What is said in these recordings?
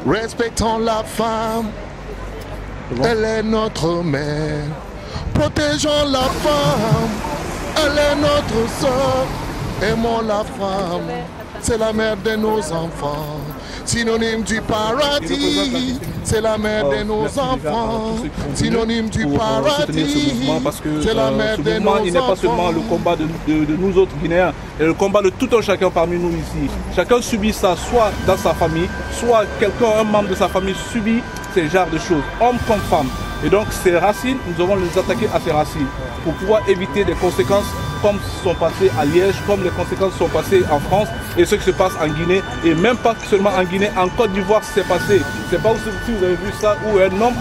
Respectons la femme, elle est notre mère. Protégeons la femme, elle est notre sœur. Aimons la femme, c'est la mère de nos enfants. Synonyme du paradis, c'est la mère de nos enfants. Synonyme du paradis, c'est la mère de nos enfants. Il n'est pas seulement le combat de nous autres Guinéens, et le combat de tout un chacun parmi nous ici. Chacun subit ça, soit dans sa famille, soit un membre de sa famille subit ces genres de choses, homme comme femme. Et donc ces racines, nous devons les attaquer à ces racines pour pouvoir éviter des conséquences comme sont passées à Liège, comme les conséquences sont passées en France et ce qui se passe en Guinée, et même pas seulement en Guinée, en Côte d'Ivoire c'est passé. C'est pas si vous avez vu ça, où un homme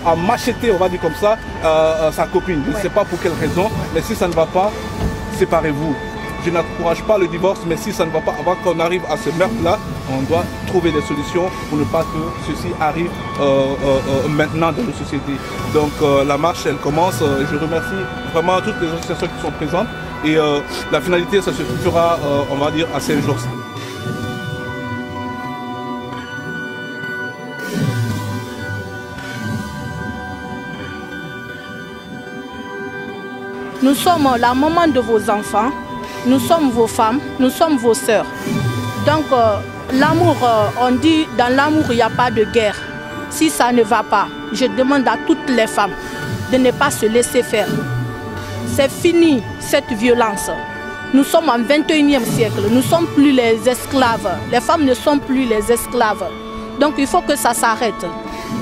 a macheté, on va dire comme ça, sa copine. Je ne sais pas pour quelle raison, mais si ça ne va pas, séparez-vous. Je n'encourage pas le divorce, mais si ça ne va pas, avant qu'on arrive à ce meurtre-là, on doit trouver des solutions pour ne pas que ceci arrive maintenant dans nos sociétés. Donc la marche, elle commence. Je remercie vraiment toutes les associations qui sont présentes. Et la finalité, ça se fera, on va dire, à 5 jours. Nous sommes la maman de vos enfants. Nous sommes vos femmes, nous sommes vos sœurs. Donc l'amour, on dit dans l'amour il n'y a pas de guerre. Si ça ne va pas, je demande à toutes les femmes de ne pas se laisser faire. C'est fini cette violence. Nous sommes en 21e siècle, nous ne sommes plus les esclaves. Les femmes ne sont plus les esclaves. Donc il faut que ça s'arrête.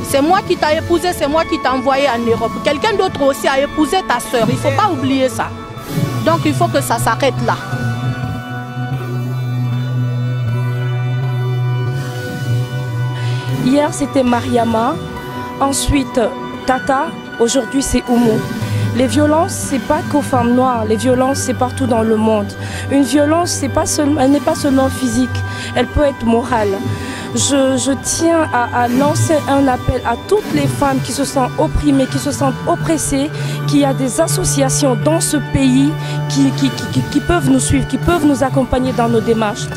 C'est moi qui t'ai épousé, c'est moi qui t'ai envoyé en Europe. Quelqu'un d'autre aussi a épousé ta sœur, il ne faut pas oublier ça. Donc il faut que ça s'arrête là. Hier c'était Mariama, ensuite Tata, aujourd'hui c'est Oumou. Les violences, c'est pas qu'aux femmes noires, les violences c'est partout dans le monde. Une violence, elle n'est pas seulement physique, elle peut être morale. Je tiens à lancer un appel à toutes les femmes qui se sentent opprimées, qui se sentent oppressées, qu'il y a des associations dans ce pays qui peuvent nous suivre, qui peuvent nous accompagner dans nos démarches.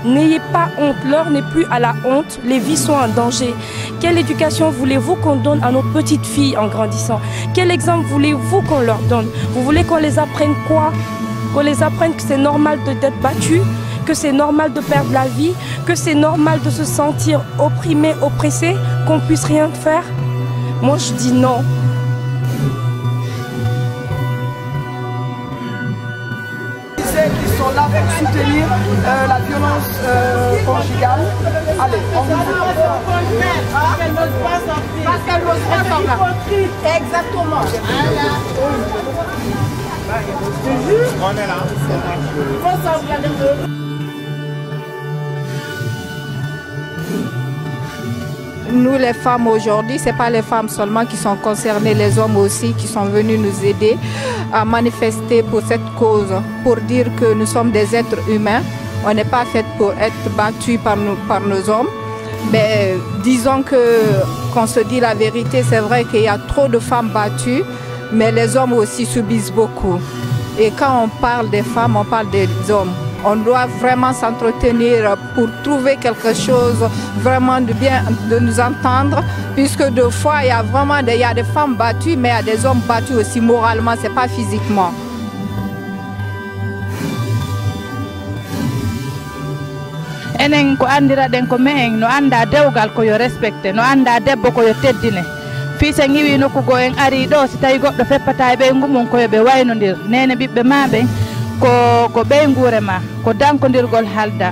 N'ayez pas honte, l'heure n'est plus à la honte, les vies sont en danger. Quelle éducation voulez-vous qu'on donne à nos petites filles en grandissant? Quel exemple voulez-vous qu'on leur donne? Vous voulez qu'on les apprenne quoi? Qu'on les apprenne que c'est normal d'être battu, que c'est normal de perdre la vie, que c'est normal de se sentir opprimé, oppressé, qu'on puisse rien faire? Moi je dis non. Qui sont là pour soutenir la violence conjugale. Allez, on vous parce qu'elle n'ose pas sortir. Exactement. On est là. Nous les femmes aujourd'hui, ce n'est pas les femmes seulement qui sont concernées, les hommes aussi qui sont venus nous aider à manifester pour cette cause, pour dire que nous sommes des êtres humains. On n'est pas fait pour être battus par nos hommes. Mais disons qu'on se dit la vérité, c'est vrai qu'il y a trop de femmes battues, mais les hommes aussi subissent beaucoup. Et quand on parle des femmes, on parle des hommes. On doit vraiment s'entretenir pour trouver quelque chose vraiment de bien, de nous entendre, puisque deux fois il y a des femmes battues, mais il y a des hommes battus aussi moralement, c'est pas physiquement. Enen ko andira den ko meen no anda dewgal ko yo respecté no anda debbo ko yo teddine fi so ngiwi nokkugo en ari ɗo si tawi goɗɗo feppata e ɓe ngumum ko yo ɓe waynodir nene ɓiɓɓe maɓe ko ɓey guurema ko dankodirgol halda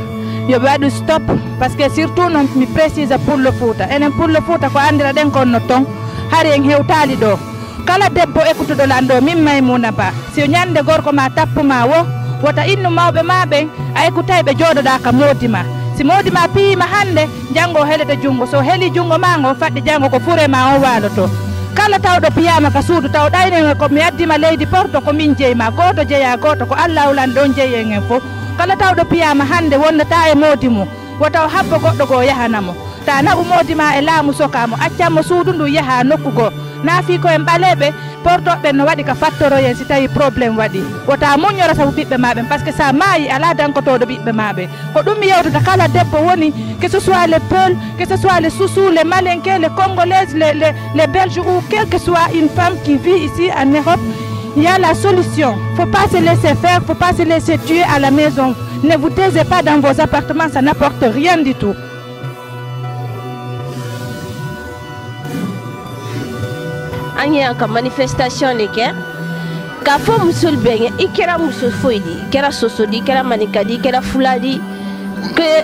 yoɓe waɗu stop par ce que surtout noon mi précise pour le Fouta enen pour le Fouta ko andira ɗen konno ton hari en hewtali ɗo kala debbo ekkutuɗo lan ɗo min Maimouna Ba si ñande gorko ma tappuma wo wota innu mawɓe maɓe a ekkutay ɓe jooɗoɗa ka moodima si moodima piyima hande janggo helete jungo so heeli jungo ma ngo faɗɗi janggo ko furema on waloto kala tawɗo piyama ka suudu taw ɗayne ko mi addima leydi porto ko min jeyma goto jeeya goto ko Allah ulan ɗon jeeyen en fof kala tawɗo piyama hande wonnata e moodi mum wotaw habbo goɗɗo go yahanamo ta naɓu moodi ma e laamu sokamo accatmo suudu ndu yaaha nokku go naafi ko en ɓaleɓe portoɓe no waɗi ka fattoroyen si tawi probléme waɗi wota moññora sabu ɓiɓɓe maɓe par ce que sa maayi ala dankotoɗo ɓiɓɓe maɓe ko ɗum mi yewtata kala debbo woni que ce soit les Peuls, que ce soit les Soussous, les Malinqués, les Congolaises, les Belges ou quelle que soit une femme qui vit ici en Europe, il y a la solution. Il ne faut pas se laisser faire, il ne faut pas se laisser tuer à la maison. Ne vous taisez pas dans vos appartements, ça n'apporte rien du tout. Il y a une manifestation de guerre. Ka fo musul benye ikera musul foidi ikera sosodi ikera manikadi ikera fuladi que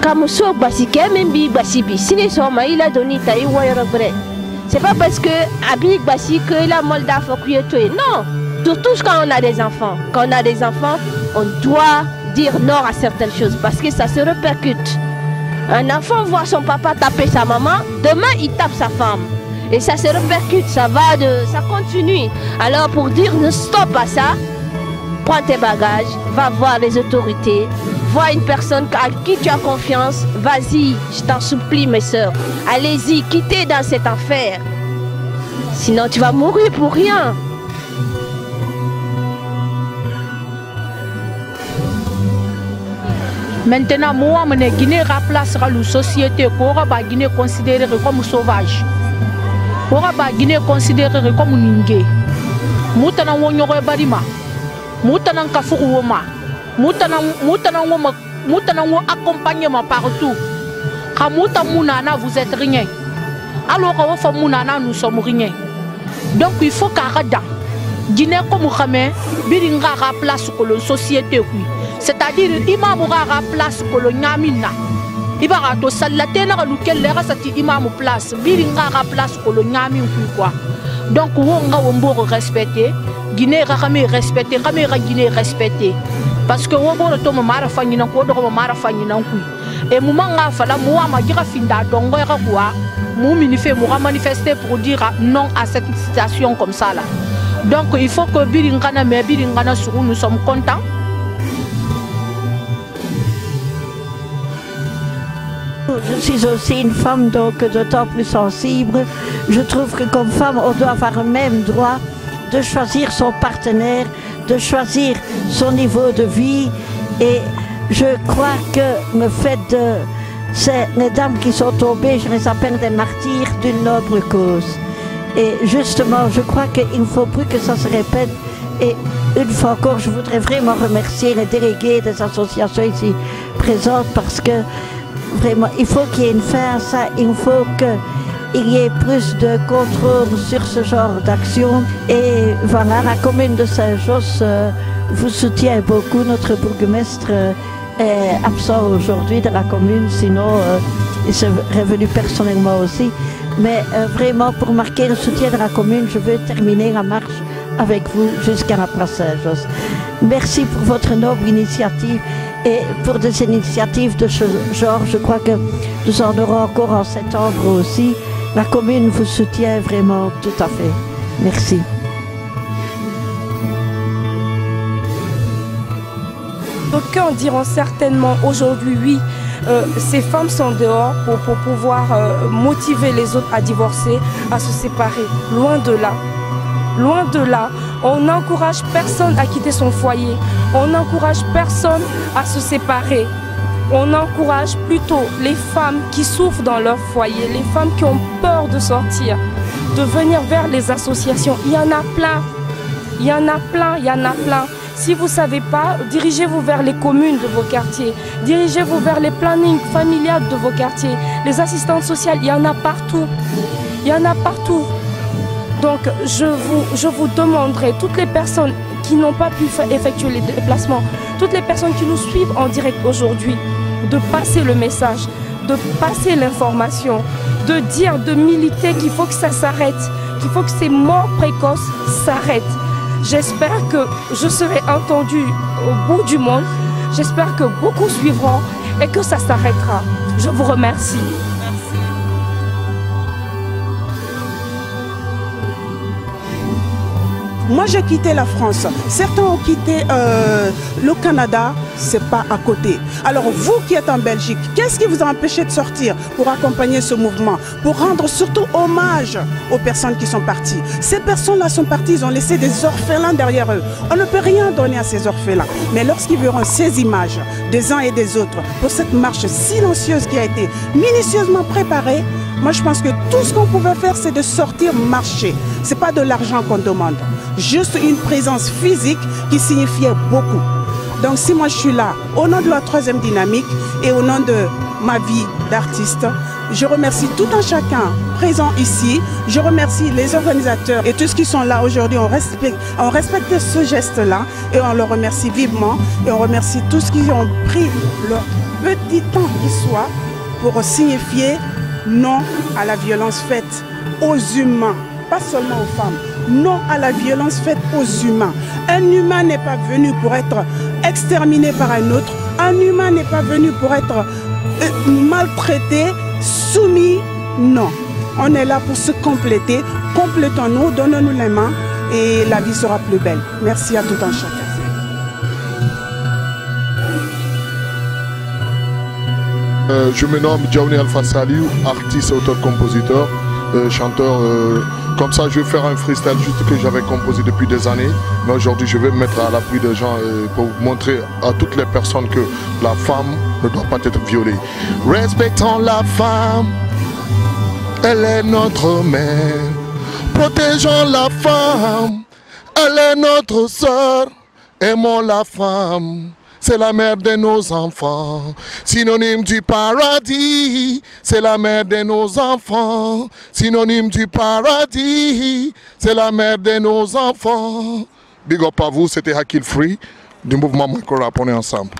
kamuso basi kemembi basi bi sini soma il a donné taï wayro vrai. C'est pas parce que Abig basi que la molda faut que non. Surtout quand on a des enfants. Quand on a des enfants, on doit dire non à certaines choses parce que ça se répercute. Un enfant voit son papa taper sa maman, demain il tape sa femme. Et ça se répercute, ça continue. Alors pour dire stop à ça, prends tes bagages, va voir les autorités, vois une personne à qui tu as confiance, vas-y, je t'en supplie mes soeurs, allez-y, quittez dans cet enfer. Sinon tu vas mourir pour rien. Maintenant, moi, je Guinée remplacera la société pour la Guinée considérée comme sauvage. Pour la Guinée considérée comme ningue. Moutana wonyore barima. Moutana kafuru woma. Moutana wo accompagnement partout. Kamouta mounana vous êtes rien. Alors au fond mounana nous sommes rien. Donc il faut qu'arrêter. Guinée comme Khamé, biringa remplace la société. C'est-à-dire imam aura place coloniamina. Ibara to salatena lukel lera sati imam place biringa place coloniami quoi. Donc wonga wombo respecter, Guinée ramé respecter, caméra Guinée respecter. Parce que wombo to mara fanyina ko do mara fanyina kui. Et moumanga fala moi ma dira finda dongo era quoi. Mou minife moura manifester pour dire non à cette situation comme ça là. Donc il faut que biringana mais biringana sur nous sommes contents. Je suis aussi une femme donc d'autant plus sensible. Je trouve que comme femme, on doit avoir le même droit de choisir son partenaire, de choisir son niveau de vie. Et je crois que le fait de ces dames qui sont tombées, je les appelle des martyrs d'une noble cause. Et justement, je crois qu'il ne faut plus que ça se répète. Et une fois encore, je voudrais vraiment remercier les délégués des associations ici présentes parce que vraiment, il faut qu'il y ait une fin à ça, il faut qu'il y ait plus de contrôle sur ce genre d'action. Et voilà, la commune de Saint-Josse vous soutient beaucoup. Notre bourgmestre est absent aujourd'hui de la commune, sinon il serait venu personnellement aussi. Mais vraiment, pour marquer le soutien de la commune, je veux terminer la marche avec vous jusqu'à la place Saint-Josse. Merci pour votre noble initiative. Et pour des initiatives de ce genre, je crois que nous en aurons encore en septembre aussi. La commune vous soutient vraiment tout à fait. Merci. D'aucuns diront certainement aujourd'hui, oui, ces femmes sont dehors pour pouvoir motiver les autres à divorcer, à se séparer. Loin de là. Loin de là. On n'encourage personne à quitter son foyer. On n'encourage personne à se séparer. On encourage plutôt les femmes qui souffrent dans leur foyer, les femmes qui ont peur de sortir, de venir vers les associations. Il y en a plein. Il y en a plein, il y en a plein. Si vous ne savez pas, dirigez-vous vers les communes de vos quartiers. Dirigez-vous vers les plannings familiales de vos quartiers. Les assistantes sociales, il y en a partout. Il y en a partout. Donc, je vous demanderai, toutes les personnes qui n'ont pas pu effectuer les déplacements, toutes les personnes qui nous suivent en direct aujourd'hui, de passer le message, de passer l'information, de dire, de militer qu'il faut que ça s'arrête, qu'il faut que ces morts précoces s'arrêtent. J'espère que je serai entendue au bout du monde, j'espère que beaucoup suivront et que ça s'arrêtera. Je vous remercie. Moi, j'ai quitté la France. Certains ont quitté le Canada. C'est pas à côté. Alors, vous qui êtes en Belgique, qu'est-ce qui vous a empêché de sortir pour accompagner ce mouvement, pour rendre surtout hommage aux personnes qui sont parties? Ces personnes-là sont parties, ils ont laissé des orphelins derrière eux. On ne peut rien donner à ces orphelins. Mais lorsqu'ils verront ces images des uns et des autres pour cette marche silencieuse qui a été minutieusement préparée, moi, je pense que tout ce qu'on pouvait faire, c'est de sortir marcher. Ce n'est pas de l'argent qu'on demande. Juste une présence physique qui signifiait beaucoup. Donc, si moi, je suis là, au nom de la troisième dynamique et au nom de ma vie d'artiste, je remercie tout un chacun présent ici. Je remercie les organisateurs et tous ceux qui sont là aujourd'hui. On respecte ce geste-là et on le remercie vivement. Et on remercie tous ceux qui ont pris leur petit temps qui soit pour signifier non à la violence faite aux humains, pas seulement aux femmes. Non à la violence faite aux humains. Un humain n'est pas venu pour être exterminé par un autre. Un humain n'est pas venu pour être maltraité, soumis. Non. On est là pour se compléter. Complétons-nous, donnons-nous les mains et la vie sera plus belle. Merci à tout un chacun. Je me nomme Djaouni Alpha Saliou, artiste, auteur-compositeur, chanteur. Comme ça, je vais faire un freestyle juste que j'avais composé depuis des années. Mais aujourd'hui, je vais me mettre à l'appui des gens pour montrer à toutes les personnes que la femme ne doit pas être violée. Respectons la femme, elle est notre mère. Protégeons la femme, elle est notre sœur. Aimons la femme. C'est la mère de nos enfants, synonyme du paradis. C'est la mère de nos enfants, synonyme du paradis. C'est la mère de nos enfants. Big up à vous, c'était Hakil Free du mouvement Micro Rap, on est ensemble.